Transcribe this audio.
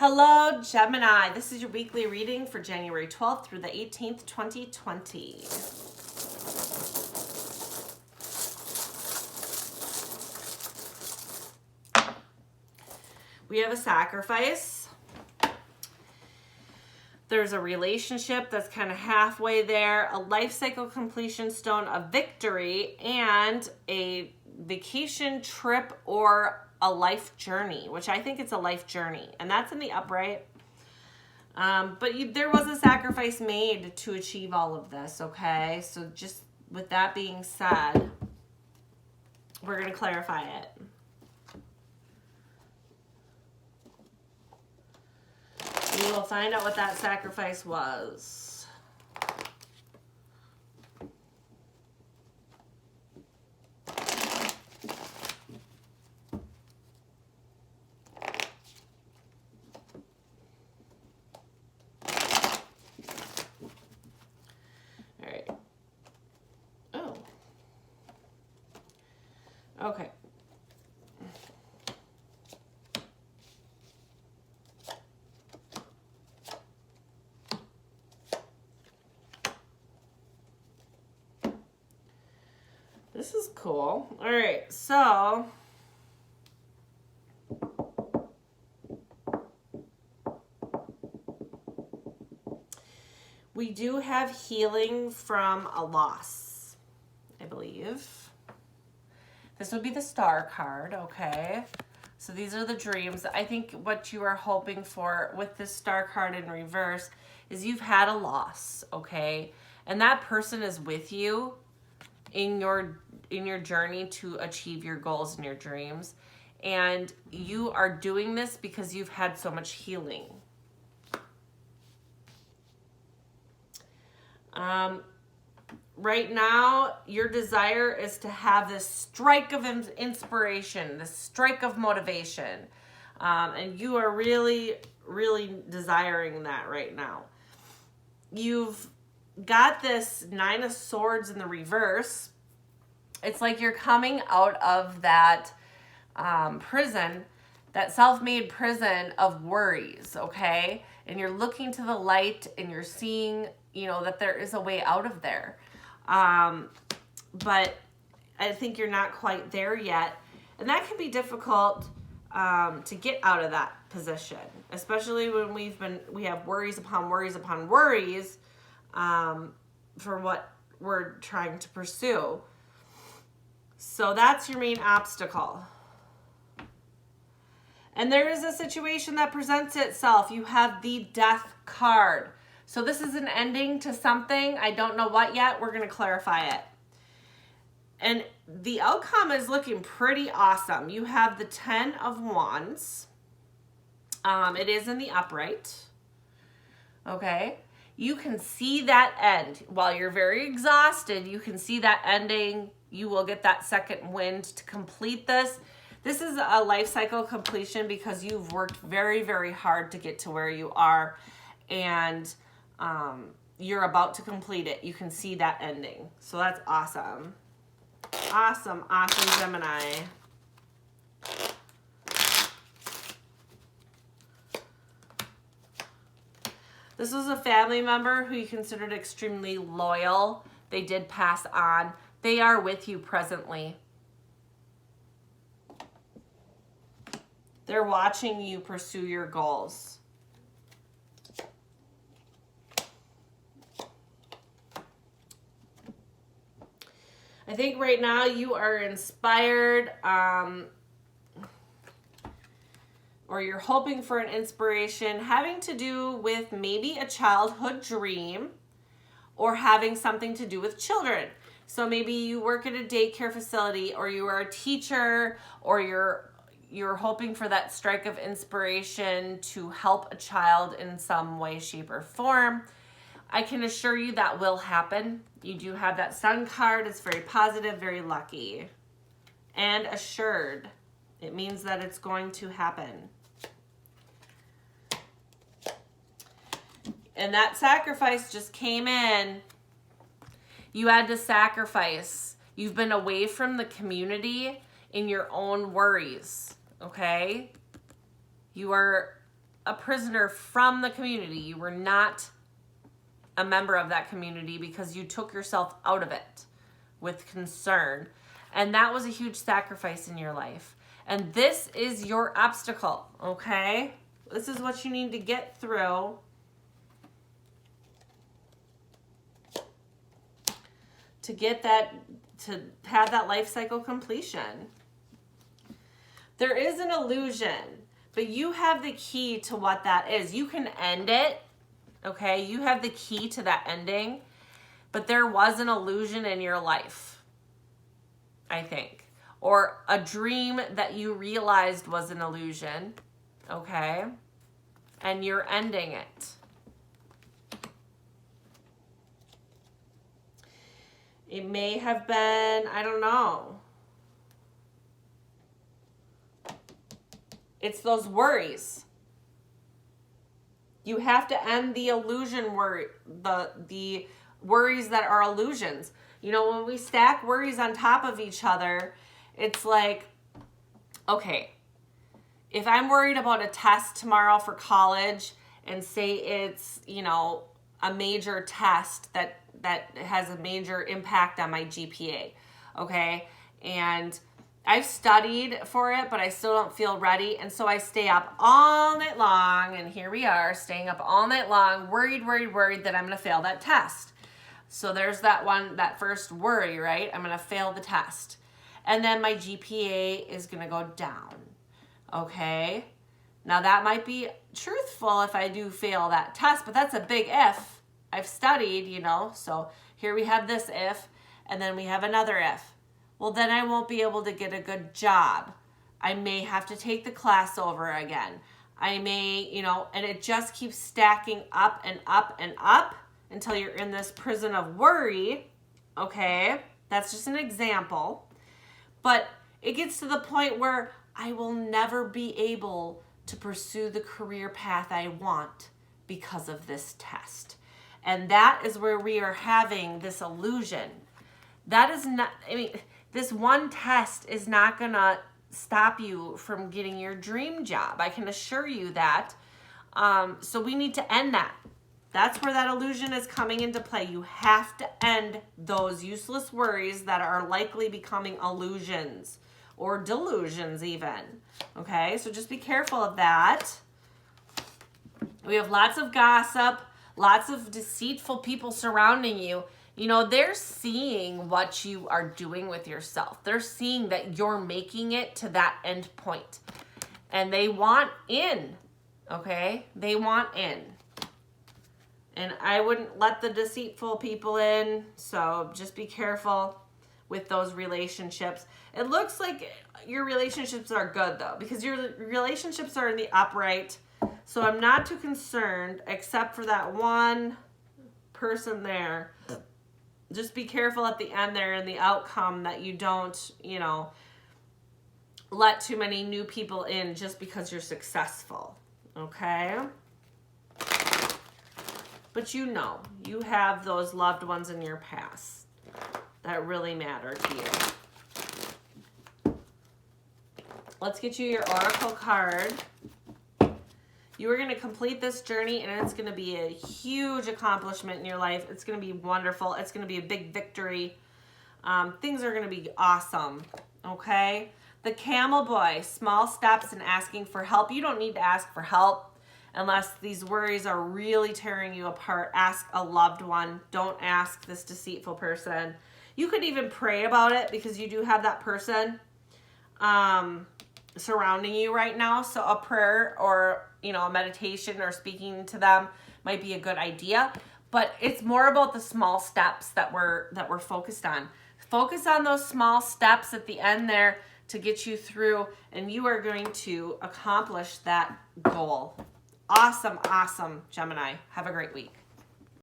Hello, Gemini. This is your weekly reading for January 12th through the 18th, 2020. We have a sacrifice. There's a relationship that's kind of halfway there, a life cycle completion stone, a victory, and a vacation trip or a life journey, which I think it's a life journey, and that's in the upright. But there was a sacrifice made to achieve all of this, okay? So just with that being said, we're going to clarify it. We will find out what that sacrifice was. All right. Oh. Okay. This is cool. All right, so we do have healing from a loss, I believe. This would be the star card, okay? So these are the dreams. I think what you are hoping for with this star card in reverse is you've had a loss, okay? And that person is with you in your journey to achieve your goals and your dreams, and you are doing this because you've had so much healing. Right now your desire is to have this strike of inspiration, this strike of motivation, and you are really desiring that right now. You've got this Nine of Swords in the reverse. It's like you're coming out of that prison, that self-made prison of worries, okay? And you're looking to the light and you're seeing, that there is a way out of there. But I think you're not quite there yet. And that can be difficult to get out of that position, especially when we have worries upon worries upon worries for what we're trying to pursue. So that's your main obstacle. And there is a situation that presents itself. You have the Death card. So this is an ending to something. I don't know what yet. We're going to clarify it. And the outcome is looking pretty awesome. You have the Ten of Wands. It is in the upright. Okay. You can see that end. While you're very exhausted, you can see that ending. You will get that second wind to complete this. This is a life cycle completion because you've worked very hard to get to where you are, and you're about to complete it. You can see that ending. So that's awesome. Awesome, Gemini. This was a family member who you considered extremely loyal. They did pass on. They are with you presently. They're watching you pursue your goals. I think right now you are inspired, or you're hoping for an inspiration having to do with maybe a childhood dream or having something to do with children. So maybe you work at a daycare facility, or you are a teacher, or you're hoping for that strike of inspiration to help a child in some way, shape, or form. I can assure you that will happen. You do have that Sun card. It's very positive, very lucky, and assured. It means that it's going to happen. And that sacrifice just came in. You had to sacrifice. You've been away from the community in your own worries, okay? You are a prisoner from the community. You were not a member of that community because you took yourself out of it with concern. And that was a huge sacrifice in your life. And this is your obstacle, okay? This is what you need to get through to get that, to have that life cycle completion. There is an illusion, but you have the key to what that is. You can end it, okay? You have the key to that ending, but there was an illusion in your life, I think. Or a dream that you realized was an illusion, okay? And you're ending it. It may have been, I don't know. It's those worries. You have to end the illusion worry, the worries that are illusions. You know, when we stack worries on top of each other, it's like, okay, if I'm worried about a test tomorrow for college and say it's, you know, a major test that has a major impact on my GPA, okay? And I've studied for it, but I still don't feel ready. And so I stay up all night long, and here we are, staying up all night long, worried that I'm going to fail that test. So there's that first worry, right? I'm going to fail the test. And then my GPA is going to go down, okay? Now that might be truthful if I do fail that test, but that's a big if. I've studied, you know, so here we have this if, and then we have another if. Well, then I won't be able to get a good job. I may have to take the class over again. I may, you know, and it just keeps stacking up and up and up until you're in this prison of worry, okay? That's just an example. But it gets to the point where I will never be able to pursue the career path I want because of this test. And that is where we are having this illusion. That is not, I mean, this one test is not going to stop you from getting your dream job. I can assure you that. So we need to end that. That's where that illusion is coming into play. You have to end those useless worries that are likely becoming illusions or delusions even. Okay, so just be careful of that. We have lots of gossip. Lots of deceitful people surrounding you. You know, they're seeing what you are doing with yourself. They're seeing that you're making it to that end point. And they want in, okay? They want in. And I wouldn't let the deceitful people in, so just be careful with those relationships. It looks like your relationships are good, though, because your relationships are in the upright. So I'm not too concerned, except for that one person there. Just be careful at the end there in the outcome that you don't, you know, let too many new people in just because you're successful, okay? But you know, you have those loved ones in your past that really matter to you. Let's get you your Oracle card. You are going to complete this journey, and it's going to be a huge accomplishment in your life. It's going to be wonderful. It's going to be a big victory. Things are going to be awesome, okay? The Camel Boy, small steps and asking for help. You don't need to ask for help unless these worries are really tearing you apart. Ask a loved one. Don't ask this deceitful person. You could even pray about it because you do have that person surrounding you right now. So a prayer or, you know, a meditation or speaking to them might be a good idea. But it's more about the small steps that we're focused on. Focus on those small steps at the end there to get you through, and you are going to accomplish that goal. Awesome, awesome, Gemini. Have a great week.